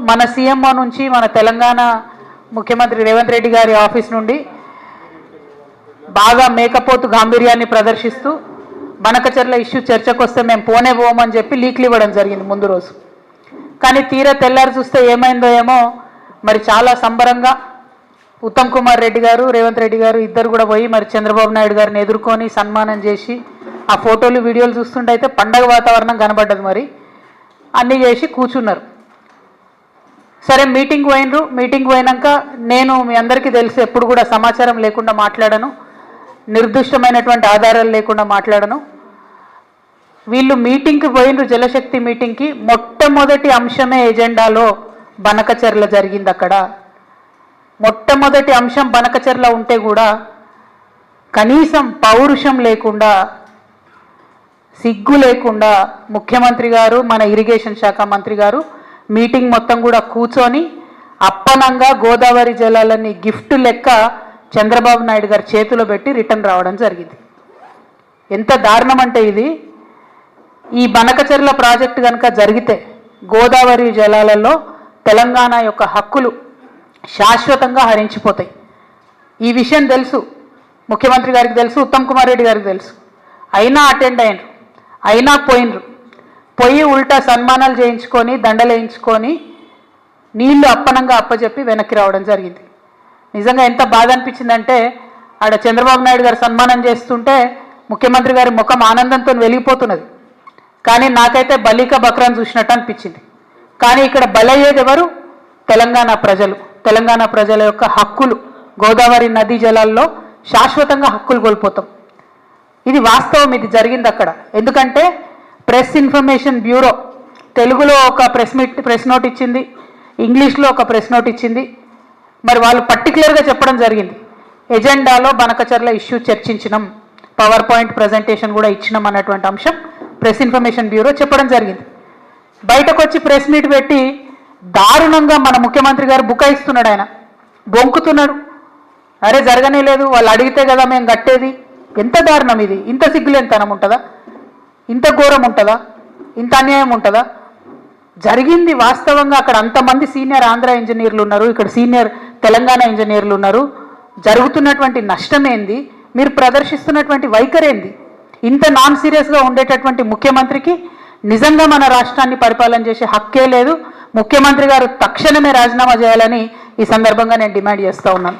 మన సీఎంఓ నుంచి మన తెలంగాణ ముఖ్యమంత్రి రేవంత్ రెడ్డి గారి ఆఫీస్ నుండి బాగా మేకపోతు గాంభీర్యాన్ని ప్రదర్శిస్తూ బనకచెర్ల ఇష్యూ చర్చకు వస్తే మేము పోమని చెప్పి లీక్లు ఇవ్వడం జరిగింది ముందు రోజు. కానీ తీరా తెల్లారి చూస్తే ఏమైందో ఏమో మరి చాలా సంబరంగా ఉత్తమ్ కుమార్ రెడ్డి గారు రేవంత్ రెడ్డి గారు ఇద్దరు కూడా పోయి మరి చంద్రబాబు నాయుడు గారిని ఎదుర్కొని సన్మానం చేసి ఆ ఫోటోలు వీడియోలు చూస్తుంటే అయితే పండగ వాతావరణం కనబడ్డది. మరి అన్నీ చేసి కూర్చున్నారు. సరే మీటింగ్ పోయినరు. మీటింగ్ పోయినాక నేను మీ అందరికీ తెలిసి ఎప్పుడు కూడా సమాచారం లేకుండా మాట్లాడను, నిర్దిష్టమైనటువంటి ఆధారాలు లేకుండా మాట్లాడను. వీళ్ళు మీటింగ్కి పోయినరు, జలశక్తి మీటింగ్కి. మొట్టమొదటి అంశమే ఎజెండాలో బనకచెర్ల జరిగింది. అక్కడ మొట్టమొదటి అంశం బనకచెర్ల ఉంటే కూడా కనీసం పౌరుషం లేకుండా, సిగ్గు లేకుండా ముఖ్యమంత్రి గారు మన ఇరిగేషన్ శాఖ మంత్రి గారు మీటింగ్ మొత్తం కూడా కూర్చొని అప్పనంగా గోదావరి జలాలని గిఫ్ట్ లెక్క చంద్రబాబు నాయుడు గారి చేతిలో పెట్టి రిటర్న్ రావడం జరిగింది. ఎంత దారుణం అంటే ఇది, ఈ బనకచెర్ల ప్రాజెక్టు కనుక జరిగితే గోదావరి జలాలలో తెలంగాణ యొక్క హక్కులు శాశ్వతంగా హరించిపోతాయి. ఈ విషయం తెలుసు, ముఖ్యమంత్రి గారికి తెలుసు, ఉత్తమ్ కుమార్ రెడ్డి గారికి తెలుసు. అయినా అటెండ్ అయినరు, అయినా పోయి ఉల్టా సన్మానాలు చేయించుకొని దండలేయించుకొని నీళ్లు అప్పనంగా అప్పచెప్పి వెనక్కి రావడం జరిగింది. నిజంగా ఎంత బాధ అనిపించిందంటే ఆడ చంద్రబాబు నాయుడు గారు సన్మానం చేస్తుంటే ముఖ్యమంత్రి గారి ముఖం ఆనందంతో వెలిగిపోతున్నది. కానీ నాకైతే బలిక బక్రాన్ చూసినట్టు అనిపించింది. కానీ ఇక్కడ బలయ్యేది ఎవరు? తెలంగాణ ప్రజలు. తెలంగాణ ప్రజల యొక్క హక్కులు, గోదావరి నదీ జలాల్లో శాశ్వతంగా హక్కులు కోల్పోతాం. ఇది వాస్తవం, ఇది జరిగింది అక్కడ. ఎందుకంటే ప్రెస్ ఇన్ఫర్మేషన్ బ్యూరో తెలుగులో ఒక ప్రెస్ నోట్ ఇచ్చింది, ఇంగ్లీష్లో ఒక ప్రెస్ నోట్ ఇచ్చింది. మరి వాళ్ళు పర్టికులర్గా చెప్పడం జరిగింది, ఎజెండాలో బనకచెర్ల ఇష్యూ చర్చించినాం, పవర్ పాయింట్ ప్రజెంటేషన్ కూడా ఇచ్చినాం అన్నటువంటి అంశం ప్రెస్ ఇన్ఫర్మేషన్ బ్యూరో చెప్పడం జరిగింది. బయటకు వచ్చి ప్రెస్ మీట్ పెట్టి దారుణంగా మన ముఖ్యమంత్రి గారు బుకాయిస్తున్నాడు, ఆయన బొంకుతున్నాడు. అరే జరగనే లేదు, వాళ్ళు అడిగితే కదా మేము కట్టేది. ఎంత దారుణం ఇది! ఇంత సిగ్గులేనితనం ఉంటుందా? ఇంత ఘోరం ఉంటుందా? ఇంత అన్యాయం ఉంటుందా? జరిగింది వాస్తవంగా. అక్కడ అంతమంది సీనియర్ ఆంధ్ర ఇంజనీర్లు ఉన్నారు, ఇక్కడ సీనియర్ తెలంగాణ ఇంజనీర్లు ఉన్నారు. జరుగుతున్నటువంటి నష్టం ఏంది, మీరు ప్రదర్శిస్తున్నటువంటి వైఖరేంది? ఇంత నాన్ సీరియస్గా ఉండేటటువంటి ముఖ్యమంత్రికి నిజంగా మన రాష్ట్రాన్ని పరిపాలన చేసే హక్కే లేదు. ముఖ్యమంత్రి గారు తక్షణమే రాజీనామా చేయాలని ఈ సందర్భంగా నేను డిమాండ్ చేస్తూ ఉన్నాను.